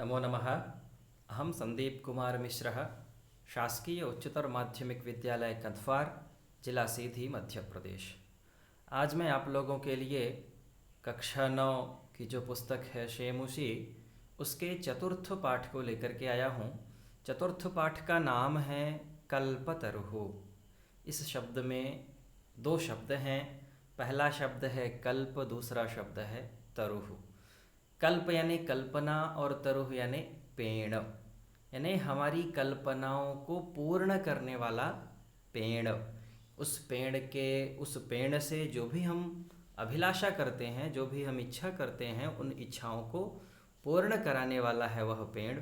नमो नमः। अहं संदीप कुमार मिश्रः, शासकीय उच्चतर माध्यमिक विद्यालय कंधवार, जिला सीधी, मध्य प्रदेश। आज मैं आप लोगों के लिए कक्षा 9 की जो पुस्तक है शेमुशी, उसके चतुर्थ पाठ को लेकर के आया हूँ। चतुर्थ पाठ का नाम है कल्पतरुः। इस शब्द में दो शब्द हैं। पहला शब्द है कल्प, दूसरा शब्द है तरुः। कल्प यानी कल्पना और तरुः यानी पेड़, यानी हमारी कल्पनाओं को पूर्ण करने वाला पेड़। उस पेड़ से जो भी हम अभिलाषा करते हैं, जो भी हम इच्छा करते हैं, उन इच्छाओं को पूर्ण कराने वाला है वह पेड़।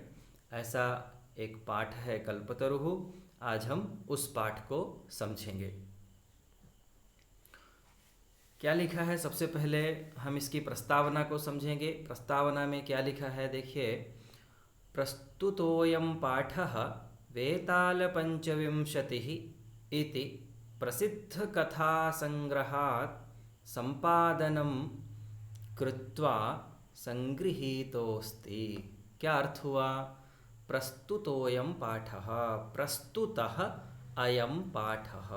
ऐसा एक पाठ है कल्पतरुः। आज हम उस पाठ को समझेंगे। क्या लिखा है, सबसे पहले हम इसकी प्रस्तावना को समझेंगे। प्रस्तावना में क्या लिखा है देखिए। प्रस्तुतोऽयं पाठः वेतालपञ्चविंशतिः इति प्रसिद्धकथासङ्ग्रहात् सम्पादनं कृत्वा संगृहीतोऽस्ति। क्या अर्थ हुआ? प्रस्तुतोऽयं पाठः, प्रस्तुतः अयं पाठः।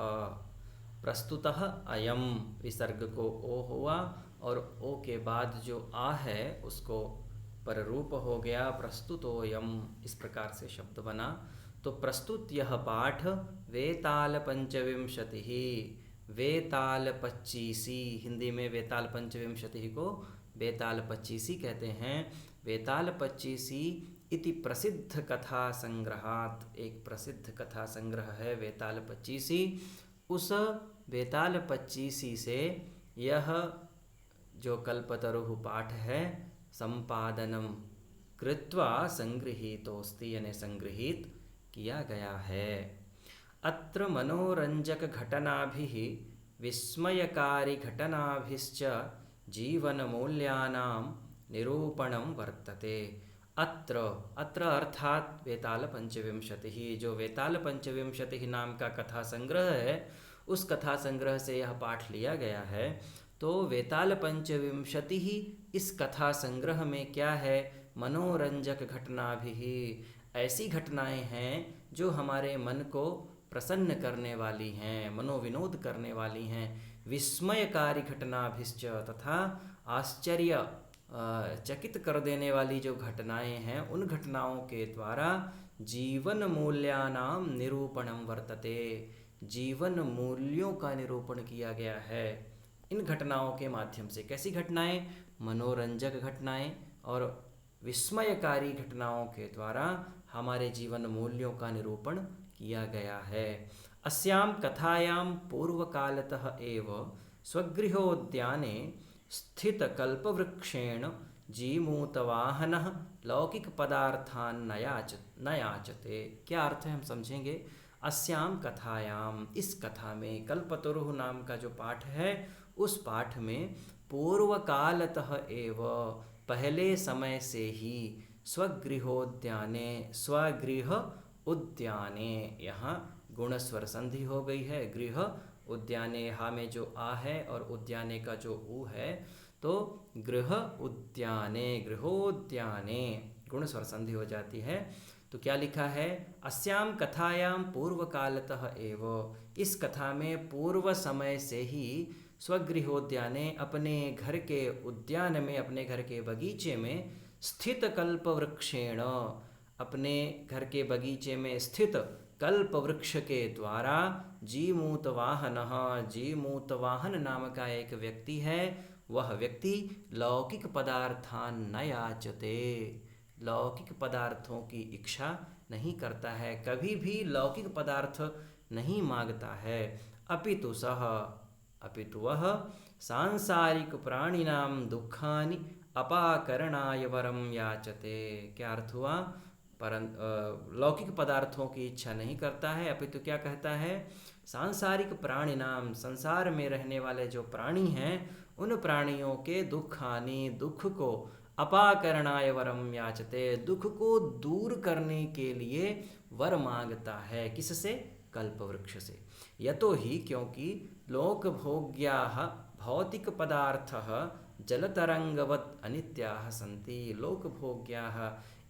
प्रस्तुतः अयम विसर्ग को ओ हुआ और ओ के बाद जो आ है उसको पररूप हो गया प्रस्तुतोयम। इस प्रकार से शब्द बना। तो प्रस्तुत यह पाठ वेताल पंचविंशति, वेताल पच्चीसी, हिंदी में वेताल पंचविंशति को वेताल पच्चीसी कहते हैं। वेताल पच्चीसी इति प्रसिद्ध कथा संग्रहात, एक प्रसिद्ध कथा संग्रह है वेताल पच्चीसी। उस वेताल पच्चीसी से यह जो कल्पतरुः पाठ है संपादनम कृत्वा संगृहीतोस्ति, यानी संगृहीत किया गया है। अत्र मनोरंजक घटनाभिः विस्मयकारी घटनाभिश्च जीवन मूल्यानां निरूपणं वर्तते। अत्र अर्थात वेताल पंचविंशतिः, जो वेताल पंचविंशतिः नाम का कथा संग्रह है, उस कथा संग्रह से यह पाठ लिया गया है। तो वेताल पंचविंशतिः, इस कथा संग्रह में क्या है? मनोरंजक घटनाभिः, ऐसी घटनाएं हैं जो हमारे मन को प्रसन्न करने वाली हैं, मनोविनोद करने वाली हैं। विस्मयकारी घटनाभिश्च, तथा आश्चर्य चकित कर देने वाली जो घटनाएं हैं, उन घटनाओं के द्वारा जीवन मूल्यानाम निरूपणम वर्तते, जीवन मूल्यों का निरूपण किया गया है इन घटनाओं के माध्यम से। कैसी घटनाएं? मनोरंजक घटनाएं और विस्मयकारी घटनाओं के द्वारा हमारे जीवन मूल्यों का निरूपण किया गया है। अस्यां कथायां पूर्वकालतः एव स्वगृहोद्याने स्थित कल्पवृक्षेण जीमूतवाहनः लौकिक पदार्थान न याचते। क्या अर्थ है, हम समझेंगे। अस्याम कथायाम, इस कथा में, कल्पतरुः नाम का जो पाठ है, उस पाठ में पूर्वकालतः एव, पहले समय से ही, स्वगृहोद्याने, स्वगृह उद्याने, यहाँ गुण स्वर संधि हो गई है। गृह उद्याने, हा में जो आ है और उद्याने का जो ऊ है, तो गृह उद्याने, गृहोद्याने गुण स्वर संधि हो जाती है। तो क्या लिखा है? अस्याम कथायाम पूर्वकालतः एव, इस कथा में पूर्व समय से ही, स्वगृहोद्याने, अपने घर के उद्यान में, अपने घर के बगीचे में, स्थित कल्पवृक्षेण, अपने घर के बगीचे में स्थित कल्प वृक्ष के द्वारा, जीमूतवाहनः, जीमूतवाहन नाम का एक व्यक्ति है। वह व्यक्ति लौकिक पदार्थान न याचते, लौकिक पदार्थों की इच्छा नहीं करता है, कभी भी लौकिक पदार्थ नहीं मांगता है। अपितु सह, अपितु वह सांसारिक प्राणिनाम दुखानि अपाकरणाय वरम याचते। क्या अर्थ हुआ? लौकिक पदार्थों की इच्छा नहीं करता है, अपितु क्या कहता है? सांसारिक प्राणिनाम, संसार में रहने वाले जो प्राणी हैं, उन प्राणियों के दुखानि, दुख को, अपाकरणाय वरम याचते, दुख को दूर करने के लिए वर मांगता है। किससे? कल्पवृक्ष से। यतो ही, क्योंकि लोकभोग्याः भौतिक पदार्थः जलतरंगवत् अनित्याः सन्ति। लोकभोग्याः,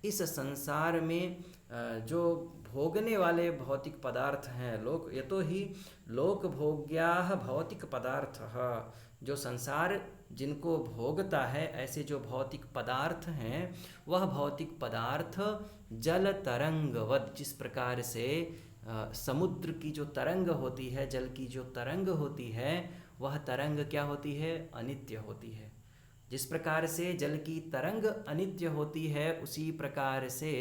इस संसार में जो भोगने वाले भौतिक पदार्थ हैं, लोक यतो ही लोकभोग्याः भौतिक पदार्थः, जो संसार जिनको भोगता है ऐसे जो भौतिक पदार्थ हैं, वह भौतिक पदार्थ जल तरंगवत, जिस प्रकार से समुद्र की जो तरंग होती है, जल की जो तरंग होती है, वह तरंग क्या होती है? अनित्य होती है। जिस प्रकार से जल की तरंग अनित्य होती है, उसी प्रकार से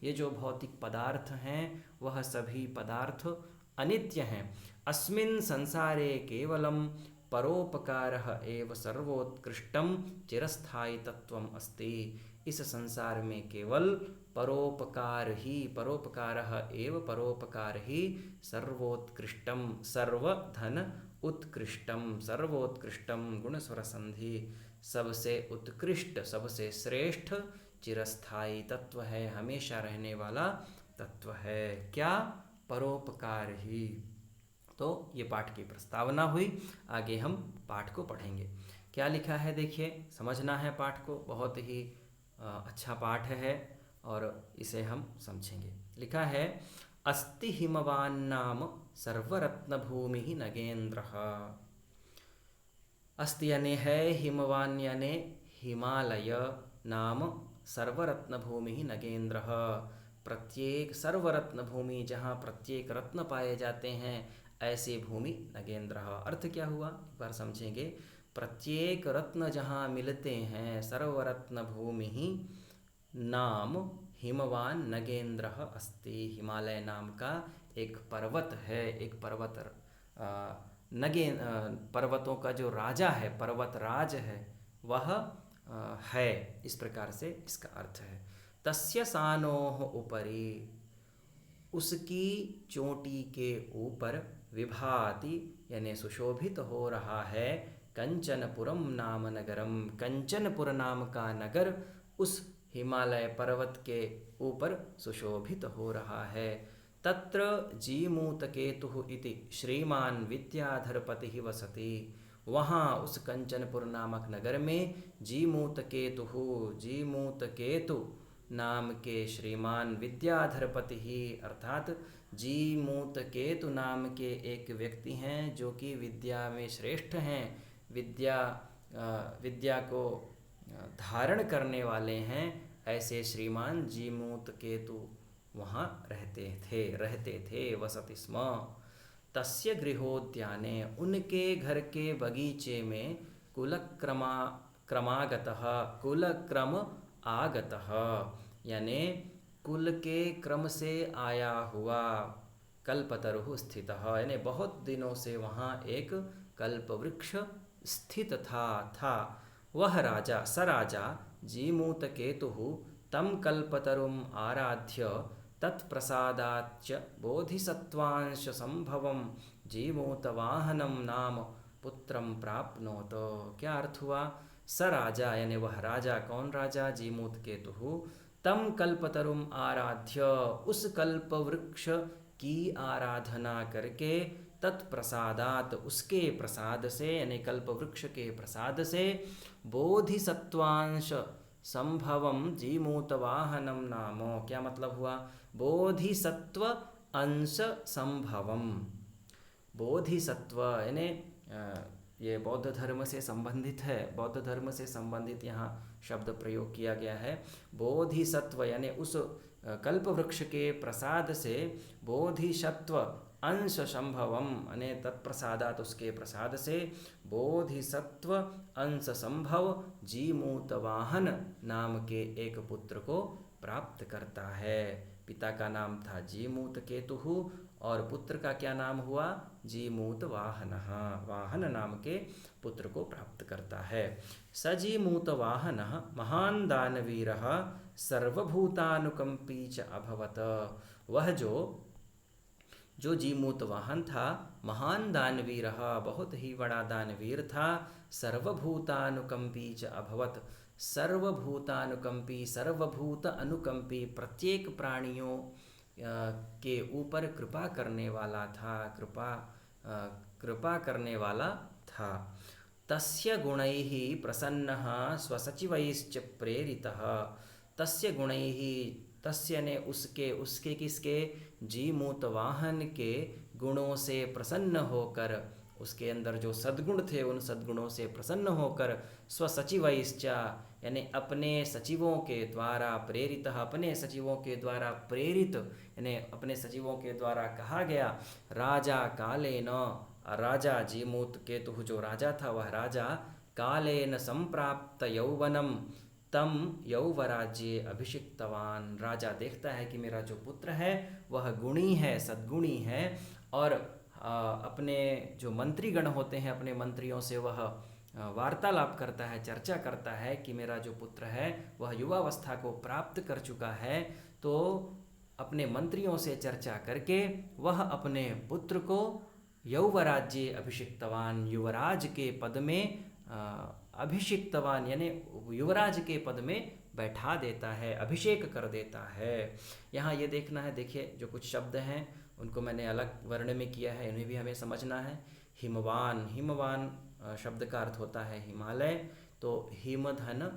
ये जो भौतिक पदार्थ हैं वह सभी पदार्थ अनित्य हैं। अस्मिन् संसारे केवलं परोपकारः एव सर्वोत्कृष्टं चिरस्थायी तत्वम् अस्ति। इस संसार में केवल परोपकार ही सर्वोत्कृष्टम, सर्वधन उत्कृष्टम, सर्वोत्कृष्टम गुणस्वर संधि, सबसे उत्कृष्ट, सबसे श्रेष्ठ, चिरस्थायी तत्व है, हमेशा रहने वाला तत्व है। क्या? परोपकार ही। तो ये पाठ की प्रस्तावना हुई। आगे हम पाठ को पढ़ेंगे। क्या लिखा है देखिए, समझना है पाठ को। बहुत ही अच्छा पाठ है और इसे हम समझेंगे। लिखा है, अस्ति हिमवान नाम सर्वरत्न भूमि नगेन्द्रः। अस्ति यानी है, हिमवान यानी हिमालय, नाम सर्वरत्न भूमि नगेन्द्रः, प्रत्येक सर्वरत्न भूमि, जहाँ प्रत्येक रत्न पाए जाते हैं, ऐसी भूमि नगेन्द्र। अर्थ क्या हुआ, एक बार समझेंगे। प्रत्येक रत्न जहाँ मिलते हैं, सर्वरत्न भूमि नाम हिमवान नगेन्द्र अस्ति। हिमालय नाम का एक पर्वत है, एक पर्वत पर्वतों का जो राजा है, पर्वत राज है, वह है। इस प्रकार से इसका अर्थ है। तस्य सानोः उपरि, उसकी चोटी के ऊपर, विभाति यानी सुशोभित हो रहा है, कंचनपुरम नाम नगरम, कंचनपुर नाम का नगर उस हिमालय पर्वत के ऊपर सुशोभित हो रहा है। तत्र जीमूतकेतुः इति श्रीमान विद्याधरपतिः वसति। वहाँ उस कंचनपुर नामक नगर में जीमूतकेतुः, जीमूतकेतु नाम के श्रीमान विद्याधरपति ही, अर्थात जीमूतकेतु नाम के एक व्यक्ति हैं जो कि विद्या में श्रेष्ठ हैं, विद्या को धारण करने वाले हैं। ऐसे श्रीमान जीमूतकेतु वहाँ रहते थे, वसति स्म। तस्य गृहोद्याने, उनके घर के बगीचे में, कुलक्रम आगतः यानी कुल के क्रम से आया हुआ, कल्पतरुः स्थितः यानी बहुत दिनों से वहाँ एक कल्पवृक्ष स्थित था। वह राजा, स राजा जीमूतकेतुः तं कल्पतरुम् आराध्य तत्प्रसादाच्च बोधिसत्त्वांश संभवं जीमूतवाहनं नाम पुत्रं प्राप्नोत। क्या अर्थ हुआ? स राजा यानी वह राजा, कौन राजा? जीमूतकेतुः, तम कल्पतरुम आराध्य, उस कल्प वृक्ष की आराधना करके, तत्प्रसादात उसके प्रसाद से यानी कल्प वृक्ष के प्रसाद से, बोधिसत्वांश संभवम जीमूतवाहनम नामो। क्या मतलब हुआ? बोधिसत्व अंश संभवम, बोधिसत्व यानी ये बौद्ध धर्म से संबंधित है, बौद्ध धर्म से संबंधित यहाँ शब्द प्रयोग किया गया है। बोधिसत्व यानी उस कल्प वृक्ष के प्रसाद से, बोधिसत्व अंश संभवम यानी तत्प्रसादात उसके प्रसाद से, बोधिसत्व अंश संभव जीमूतवाहन नाम के एक पुत्र को प्राप्त करता है। पिता का नाम था जीमूतकेतुः और पुत्र का क्या नाम हुआ? जीमूतवाहनः, वाहन नाम के पुत्र को प्राप्त करता है। स जीमूतवाहनः महान् दानवीरः सर्वभूतानुकंपी च अभवत्। वह जो जीमूतवाहन था, महान दानवीरः, बहुत ही बड़ा दानवीर था, सर्वभूतानुकंपी च अभवत्, सर्वभूतानुकंपी, सर्वभूत अनुकंपी, प्रत्येक प्राणियों के ऊपर कृपा करने वाला था, कृपा करने वाला था। तस्य गुणैः प्रसन्नः स्वसचिवैश्च प्रेरितः। तस्य गुणैः, तस्य ने उसके, उसके किसके, जीमूत वाहन के गुणों से प्रसन्न होकर, उसके अंदर जो सद्गुण थे उन सद्गुणों से प्रसन्न होकर, स्वसचिवैश्च यानी अपने सचिवों के द्वारा प्रेरित, अपने सचिवों के द्वारा प्रेरित यानी अपने सचिवों के द्वारा कहा गया, राजा कालेन, राजा जीमूत केतु जो राजा था वह राजा, कालेन संप्राप्त यौवनम तम यौवराज्ये अभिषिक्तवान। राजा देखता है कि मेरा जो पुत्र है वह गुणी है, सद्गुणी है, और अपने जो मंत्रीगण होते हैं अपने मंत्रियों से वह वार्तालाप करता है, चर्चा करता है कि मेरा जो पुत्र है वह युवावस्था को प्राप्त कर चुका है। तो अपने मंत्रियों से चर्चा करके वह अपने पुत्र को यौवराज्ये अभिषिक्तवान, युवराज के पद में अभिषिक्तवान यानी युवराज के पद में बैठा देता है, अभिषेक कर देता है। यहाँ ये देखना है, देखिए जो कुछ शब्द हैं उनको मैंने अलग वर्ण में किया है, इन्हें भी हमें समझना है। हिमवान, हिमवान शब्द का अर्थ होता है हिमालय, तो हिमधन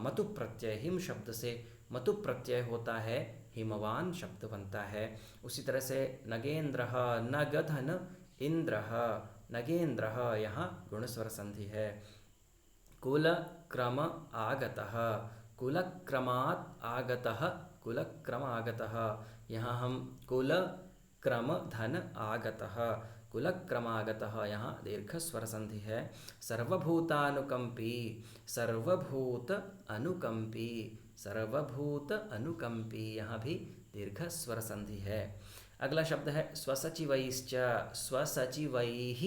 मतु प्रत्यय, हिम शब्द से मतु प्रत्यय होता है, हिमवान शब्द बनता है। उसी तरह से नगेंद्रः, नगधन इंद्रः, नगेंद्रः यहाँ गुणस्वर संधि है। कुलक्रम आगतः, कुलक्रमात् आगतः, कुलक्रम आगतः, यहाँ हम कुल क्रम धन आगतः, कुलक्रमागतः यहाँ दीर्घ स्वर संधि है। सर्वभूतानुकंपी, सर्वभूत अनुकंपी, सर्वभूत अनुकंपी यहाँ भी दीर्घ स्वर संधि है। अगला शब्द है स्वसचिवैश्च, स्वसचिवैः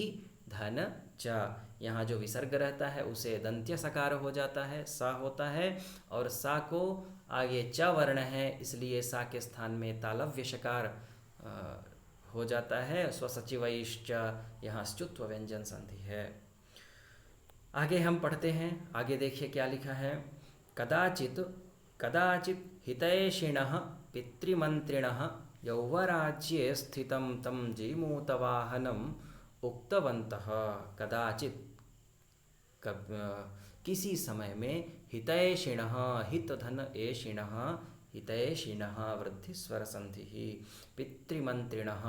धन च, यहाँ जो विसर्ग रहता है उसे दंत्य सकार हो जाता है, सा होता है, और सा को आगे च वर्ण है इसलिए सा के स्थान में तालव्य शकार हो जाता है। स्वसचिवैश्च यहाँ स्तुत्व व्यंजन संधि है। आगे हम पढ़ते हैं, आगे देखिए क्या लिखा है। कदाचित, कदाचित हितैषिणः पितृमंत्रिणः यौवराज्ये स्थितं तं जीमूतवाहनम् उक्तवन्तः। कदाचित किसी समय में, हितैषिणः, हित धन एषिणः, हितैषिणः वृद्धि स्वर संधि, पितृमंत्रिणः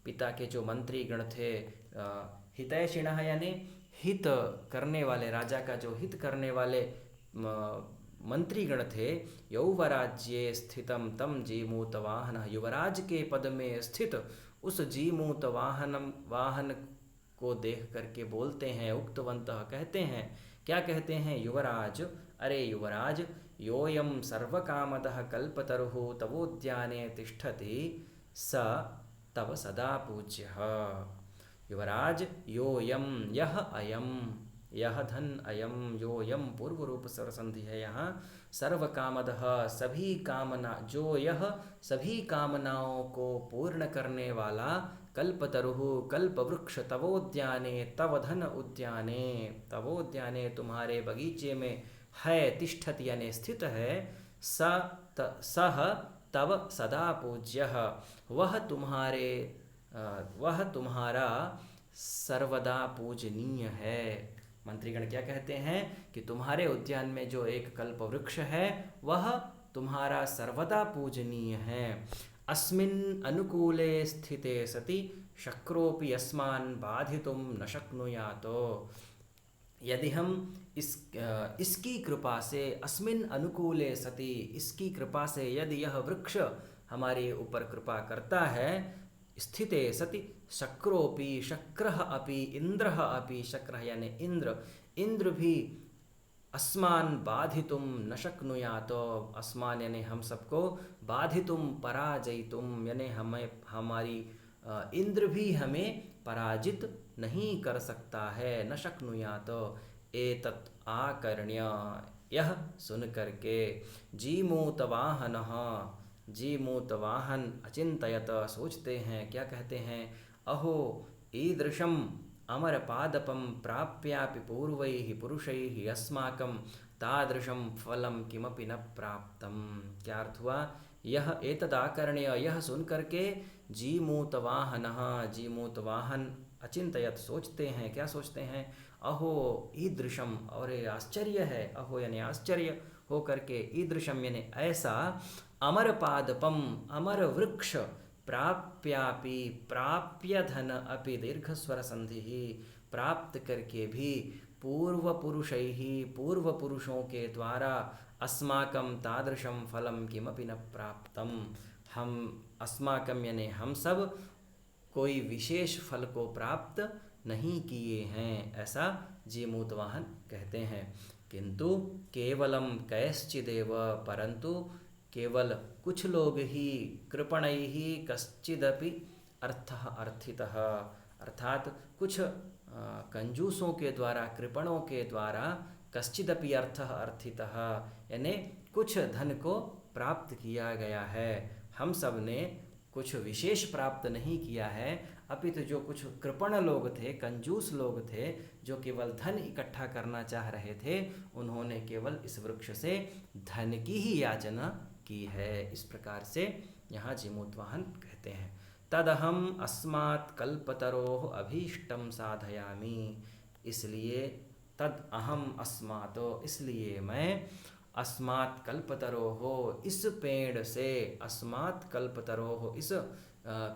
पिता के जो मंत्री गण थे, हितैषिणः यानी हित करने वाले, राजा का जो हित करने वाले मंत्रीगण थे, यौवराज्ये स्थितम तम जीमूत वाहन, युवराज के पद में स्थित उस जीमूत वाहन को देख करके बोलते हैं, उक्तवन्तः कहते हैं, क्या कहते हैं, युवराज, अरे युवराज, योऽयं सर्वकामदः कल्पतरुः तवोद्याने तिष्ठति स तव सदा पूज्यः। युवराज, योऽयं, यह अयम, यह धन अयम, योऽयं पूर्व रूप स्वर संधि है यहाँ, सर्वकामदः सभी कामना, जो यह सभी कामनाओं को पूर्ण करने वाला, कल्पतरुः कल्पवृक्ष, तवोद्याने, तव धन उद्याने, तवोद्याने तुम्हारे बगीचे में है, तिष्ठति यानी स्थित है, सह तव सदा पूज्यः, वह तुम्हारा सर्वदा पूजनीय है। मंत्रीगण क्या कहते हैं कि तुम्हारे उद्यान में जो एक कल्प वृक्ष है वह तुम्हारा सर्वदा पूजनीय है। अस्मिन् अनुकूले स्थिते सति शक्रोपि अस्मान् बाधितुं न शक्नुयातो। यदि हम इसकी कृपा से, अस्मिन् अनुकूले सति, इसकी कृपा से यदि यह वृक्ष हमारे ऊपर कृपा करता है, स्थिते सति शक्रोपि, शक्रः अपि, इंद्रः अपि, शक्रः यानी इंद्र, इंद्र भी अस्मान् बाधितुम न शक्नुयात, अस्मान यानी हम सबको, बाधितुम पराजयितुम यानी हमें, हमारी इंद्र भी हमें पराजित नहीं कर सकता है, न शक्नुयात। एतत् आकर्ण्य, यह सुन करके, जीमूत वाहनः, जीमूत वाहन अचिंतयत सोचते हैं, क्या कहते हैं, अहो ईदृशम अमरपादपं प्राप्यापि पूर्वैः पुरुषैः अस्माकं तादृशं फलं किमपि न प्राप्तम। क्या अर्थ हुआ, यह एतदाकर्ण्य, यह सुन करके, जीमूत वाहनः, जीमूत वाहन अचिंतयत सोचते हैं, क्या सोचते हैं, अहो ईदृशम, और ये आश्चर्य है, अहो यानी आश्चर्य हो करके, ईदृशम यानी ऐसा, अमर पादपम अमर वृक्ष, प्राप्यापि प्राप्य धन अपि दीर्घ स्वर संधि ही, प्राप्त करके भी, पूर्व पुरुषैहि पूर्व पुरुषों के द्वारा, अस्माकं तादृशं फलम किमपि न प्राप्तम, हम अस्माकं यानी हम सब कोई विशेष फल को प्राप्त नहीं किए हैं, ऐसा जीमूतवाहन कहते हैं। किंतु केवलम कैश्चिदेव, परंतु केवल कुछ लोग ही, कृपणैहि कश्चिदपि अर्थः अर्थितः, अर्थात कुछ कंजूसों के द्वारा, कृपणों के द्वारा, कश्चिदपि अर्थः अर्थितः यानी कुछ धन को प्राप्त किया गया है। हम सब ने कुछ विशेष प्राप्त नहीं किया है, अपितु जो कुछ कृपण लोग थे, कंजूस लोग थे, जो केवल धन इकट्ठा करना चाह रहे थे, उन्होंने केवल इस वृक्ष से धन की ही याचना की है। इस प्रकार से यहाँ जीमूतवाहन कहते हैं, तदहम अस्मात् कल्पतरोः अभीष्टम साधयामि, इसलिए तद अहम अस्मात्, इसलिए मैं, अस्मात् कल्पतरोः इस पेड़ से, अस्मात् कल्पतरोः इस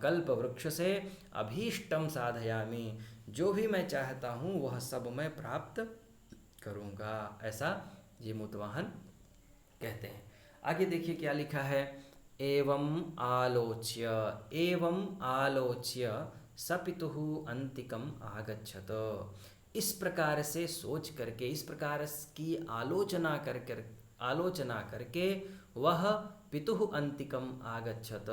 कल्प वृक्ष से, अभीष्टम साधयामि जो भी मैं चाहता हूँ वह सब मैं प्राप्त करूँगा, ऐसा जीमूतवाहन कहते हैं। आगे देखिए क्या लिखा है, एवं आलोच्य, एवं आलोच्य सपितुः अंतिकम आगच्छत, इस प्रकार से सोच करके, इस प्रकार की आलोचना करके वह पितुः अंतिकम आगच्छत,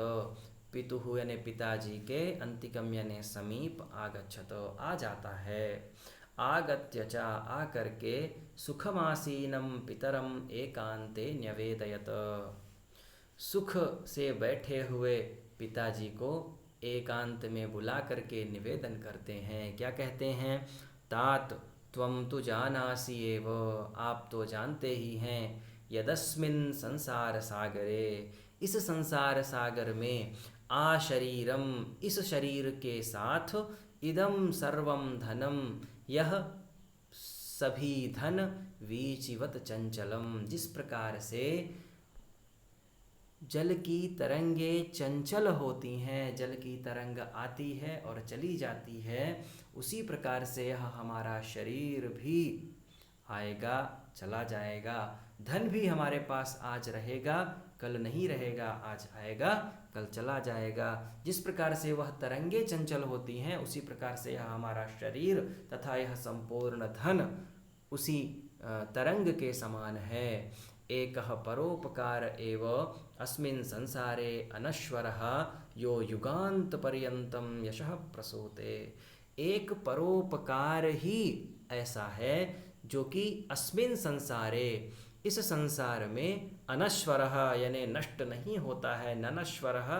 पितुः यानी पिताजी के, अंतिकम यानी समीप, आगच्छत आ जाता है, आगत्य च आकर के, सुखमासीनम पितरम एकांते न्यवेदयत, सुख से बैठे हुए पिताजी को एकांत में बुला करके निवेदन करते हैं। क्या कहते हैं, तात त्वं तु जानासि एव, आप तो जानते ही हैं, यदस्मिन् संसार सागरे, इस संसार सागर में, आ शरीरम इस शरीर के साथ, इदम सर्वम धनम यह सभी धन, वीचिवत चंचलम जिस प्रकार से जल की तरंगे चंचल होती हैं, जल की तरंग आती है और चली जाती है, उसी प्रकार से यह हमारा शरीर भी आएगा चला जाएगा, धन भी हमारे पास आज रहेगा कल नहीं रहेगा, आज आएगा कल चला जाएगा। जिस प्रकार से वह तरंगे चंचल होती हैं उसी प्रकार से यह हमारा शरीर तथा यह संपूर्ण धन उसी तरंग के समान है। एकः परोपकार एव अस्मिन् संसारे अनश्वरः यो युगांत पर्यंतम यशः प्रसूते, एक परोपकार ही ऐसा है जो कि अस्मिन् संसारे इस संसार में, अनश्वरः यानी नष्ट नहीं होता है, ननश्वरः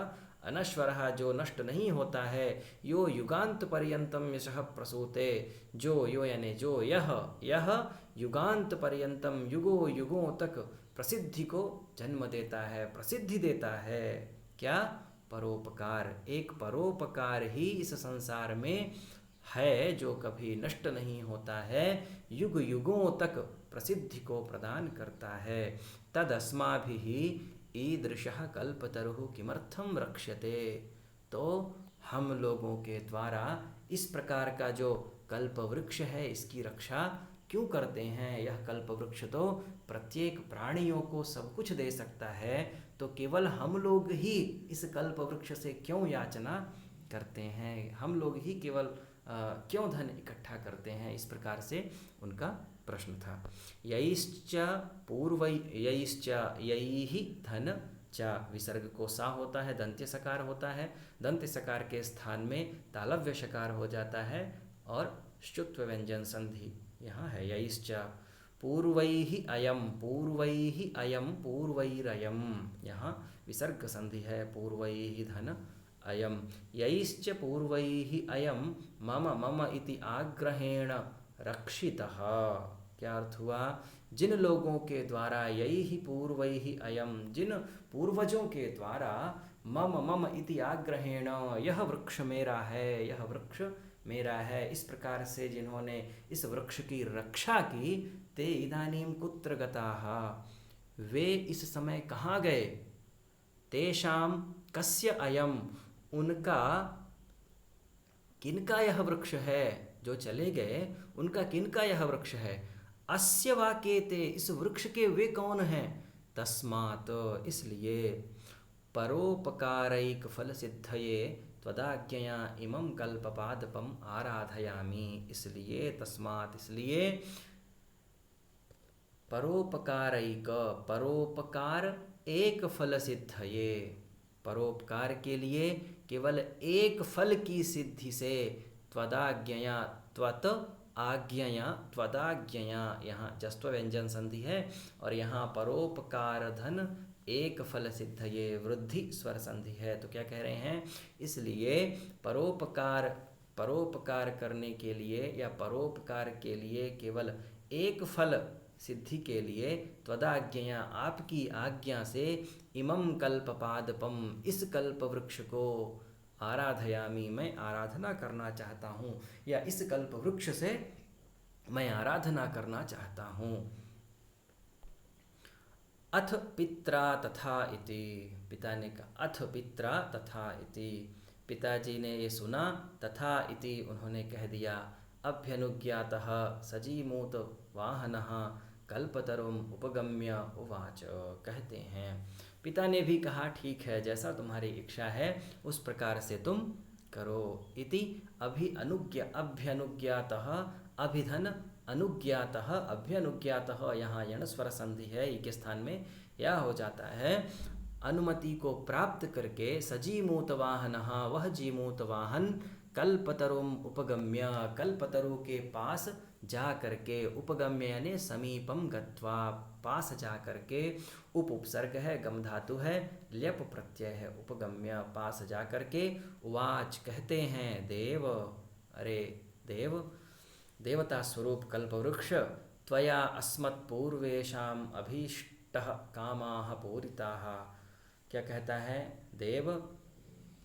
अनश्वरः जो नष्ट नहीं होता है, यो युगांत पर्यंतम यशः प्रसूते, जो यो यानी जो यह युगांत पर्यंतम युगों युगों तक प्रसिद्धि को जन्म देता है, प्रसिद्धि देता है। क्या, परोपकार, एक परोपकार ही इस संसार में है जो कभी नष्ट नहीं होता है, युग युगों तक प्रसिद्धि को प्रदान करता है। तदस्माभिः ईदृशः कल्पतरुः किमर्थम रक्ष्यते, तो हम लोगों के द्वारा इस प्रकार का जो कल्प वृक्ष है इसकी रक्षा क्यों करते हैं। यह कल्प वृक्ष तो प्रत्येक प्राणियों को सब कुछ दे सकता है, तो केवल हम लोग ही इस कल्प वृक्ष से क्यों याचना करते हैं, हम लोग ही केवल क्यों धन इकट्ठा करते हैं। इस प्रकार से उनका प्रश्न था। यैश्च पूर्व यैश्च यैहि धन च, विसर्ग को सा होता है, दंत्य सकार होता है, दंत्य सकार के स्थान में तालव्य शकार हो जाता है और शुत्व व्यंजन संधि यहाँ है। यैश्च पूर्वैहि अयम, पूर्वैहि अयम पूर्वैरयम, यहाँ विसर्ग संधि है, पूर्वैहि धन अयम। यैश्च पूर्वैहि अयम मम मम इति आग्रहेण रक्षितः, क्या अर्थ हुआ, जिन लोगों के द्वारा, यैहि पूर्वैहि अयम, जिन पूर्वजों के द्वारा, मम मम इति आग्रहेण, यह वृक्ष मेरा है, यह वृक्ष मेरा है, इस प्रकार से जिन्होंने इस वृक्ष की रक्षा की, ते इदानीं कुत्र गताः, वे इस समय कहाँ गए, तेषां कस्य अयम, उनका किनका यह वृक्ष है, जो चले गए उनका किनका यह वृक्ष है, अस्य वा केते, इस वृक्ष के वे कौन हैं, तस्मात्, इसलिए, परोपकारैक फल सिद्धये त्वदाज्ञया इमं कल्पपादपम आराधयामि, इसलिए, तस्मात्, इसलिए, परोपकारैक, परोपकार एक फल सिद्धये, परोपकार के लिए केवल एक फल की सिद्धि से, त्वदाज्ञया, त्वत आज्ञया, त्वदाज्ञया, यहाँ जस्त्व व्यंजन संधि है और यहाँ परोपकार धन एक फल सिद्ध, ये वृद्धि स्वर संधि है। तो क्या कह रहे हैं, इसलिए परोपकार, परोपकार करने के लिए या परोपकार के लिए केवल एक फल सिद्धि के लिए, त्वदाज्ञया, आपकी आज्ञा से, इमं कल्पपादपम, इस कल्प वृक्ष को, आराधयामि, मैं आराधना करना चाहता हूँ, या इस कल्प वृक्ष से मैं आराधना करना चाहता हूँ। अथ पित्रा तथा इति, पिता ने कहा, अथ पित्रा तथा इति, पिताजी ने ये सुना, तथा इति, उन्होंने कह दिया, अभ्यनुज्ञातः सजीमूत वाहनः कल्पतरुम उपगम्य उवाच, कहते हैं पिता ने भी कहा, ठीक है, जैसा तुम्हारी इच्छा है उस प्रकार से तुम करो। इति अभ्यनुज्ञातः, अभिधन अनुज्ञातः, अभ्यनुज्ञातः, यहाँ यण स्वर संधि है, ई के स्थान में यह हो जाता है, अनुमति को प्राप्त करके, सजीमूत वाहन, वह जीमूत वाहन, कल्पतरुम उपगम्य, कल्पतरु के पास जा करके, उपगम्य यानी समीपम गत्वा, पास जा करके, उप उपसर्ग है, गम धातु है, ल्यप प्रत्यय है, उपगम्य, पास जा करके, उवाच, कहते हैं, देव, अरे देव, देवता स्वरूप कल्पवृक्ष, त्वया अस्मत् पूर्वेशाम अभीष्टः कामाः पूरिताः, क्या कहता है, देव,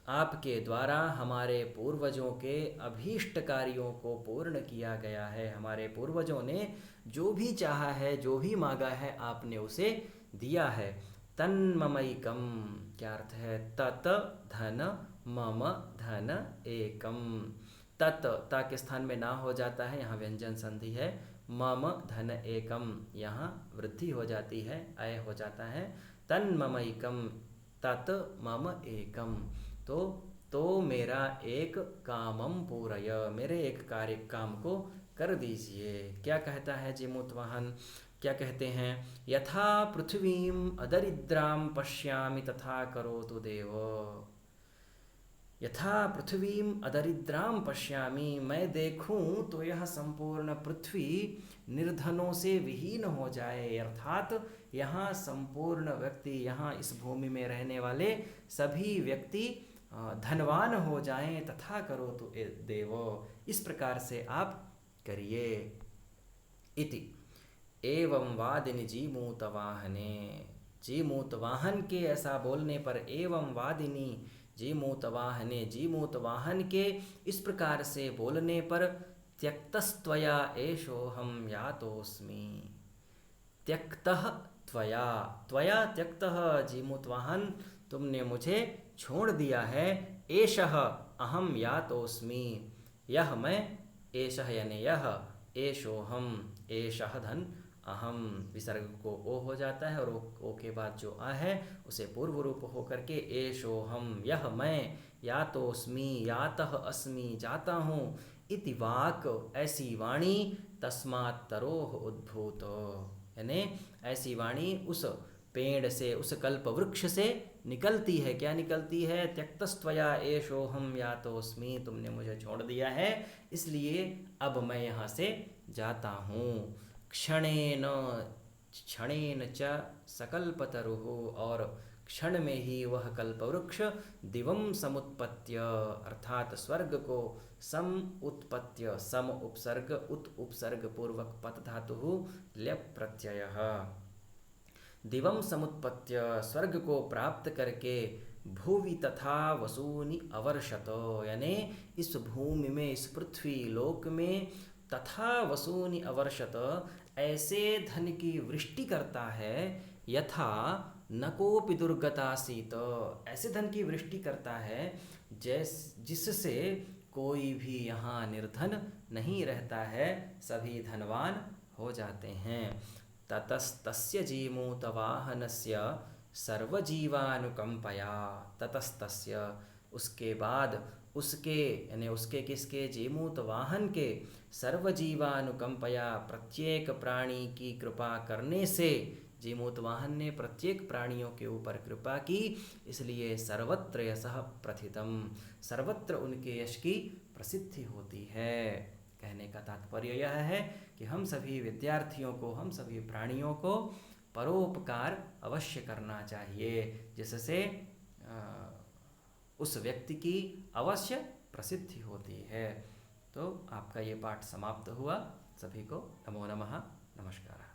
आपके द्वारा हमारे पूर्वजों के अभीष्ट कार्यों को पूर्ण किया गया है, हमारे पूर्वजों ने जो भी चाहा है, जो भी मांगा है, आपने उसे दिया है। तन्ममैकम, क्या अर्थ है, तत धन मम धन एकम, तत, ता के स्थान में ना हो जाता है, यहाँ व्यंजन संधि है, मम धन एकम, यहाँ वृद्धि हो जाती है, अय हो जाता है, तन्ममैकम, तत मम एकम, तो मेरा एक कामम पूरय, मेरे एक कार्य काम को कर दीजिए। क्या कहता है जीमूत वाहन, क्या कहते हैं, यथा पृथ्वीम अदरिद्राम पश्यामि तथा करोतु देव, यथा पृथ्वीम अदरिद्राम पश्यामि, मैं देखूं तो यह संपूर्ण पृथ्वी निर्धनों से विहीन हो जाए, अर्थात यहाँ संपूर्ण व्यक्ति, यहाँ इस भूमि में रहने वाले सभी व्यक्ति धनवान हो जाएं, तथा करो तो देवो, इस प्रकार से आप करिए। इति एवं वादिनी जीमूत वाहने, जीमूत वाहन के ऐसा बोलने पर, एवं वादिनी जीमूत वाहने, जीमूत वाहन के इस प्रकार से बोलने पर, त्यक्तस्त्वया एषोऽहं यातोऽस्मि, त्यक्तः त्वया, त्वया त्यक्तः, जीमूत वाहन तुमने मुझे छोड़ दिया है, एषः अहम यातोऽस्मि, यह मैं, एषः यानी यह, एषोऽहम, एषः धन अहम, विसर्ग को ओ हो जाता है और ओ के बाद जो आ है उसे पूर्व रूप होकर के, एषोऽहम, यह मैं, यातोऽस्मि, यातः अस्मि, जाता हूँ, इति वाक्, ऐसी वाणी, तस्मात् तरोः उद्भूत, यानी ऐसी वाणी उस पेड़ से, उस कल्प वृक्ष से निकलती है। क्या निकलती है, त्यक्तस्त्वया एषोऽहं यातोऽस्मि, तुमने मुझे छोड़ दिया है, इसलिए अब मैं यहाँ से जाता हूँ। क्षणेन, क्षणेन च सकल्पतरुः, और क्षण में ही वह कल्पवृक्ष, दिवं समुत्पत्य, अर्थात स्वर्ग को सम उत्पत्य, सम उपसर्ग, उत उपसर्ग पूर्वक पत धातुः ल्यप प्रत्ययः, दिवं समुत्पत्य, स्वर्ग को प्राप्त करके, भुवि तथा वसूनि अवर्षत, यानी इस भूमि में, इस पृथ्वी लोक में, तथा वसूनि अवर्षत, ऐसे धन की वृष्टि करता है, यथा न कोपि दुर्गतासीत, ऐसे धन की वृष्टि करता है जिससे कोई भी यहाँ निर्धन नहीं रहता है, सभी धनवान हो जाते हैं। ततस्तस्य जीमूतवाहनस्य सर्वजीवानुकंपया, ततस्तस्य, उसके बाद उसके, यानी उसके किसके, जीमूत वाहन के, सर्वजीवानुकंपया, प्रत्येक प्राणी की कृपा करने से, जीमूत वाहन ने प्रत्येक प्राणियों के ऊपर कृपा की, इसलिए सर्वत्र यशः प्रथितम, सर्वत्र उनके यश की प्रसिद्धि होती है। कहने का तात्पर्य यह है कि हम सभी विद्यार्थियों को, हम सभी प्राणियों को परोपकार अवश्य करना चाहिए, जिससे उस व्यक्ति की अवश्य प्रसिद्धि होती है। तो आपका ये पाठ समाप्त हुआ। सभी को नमो नमः, नमस्कार।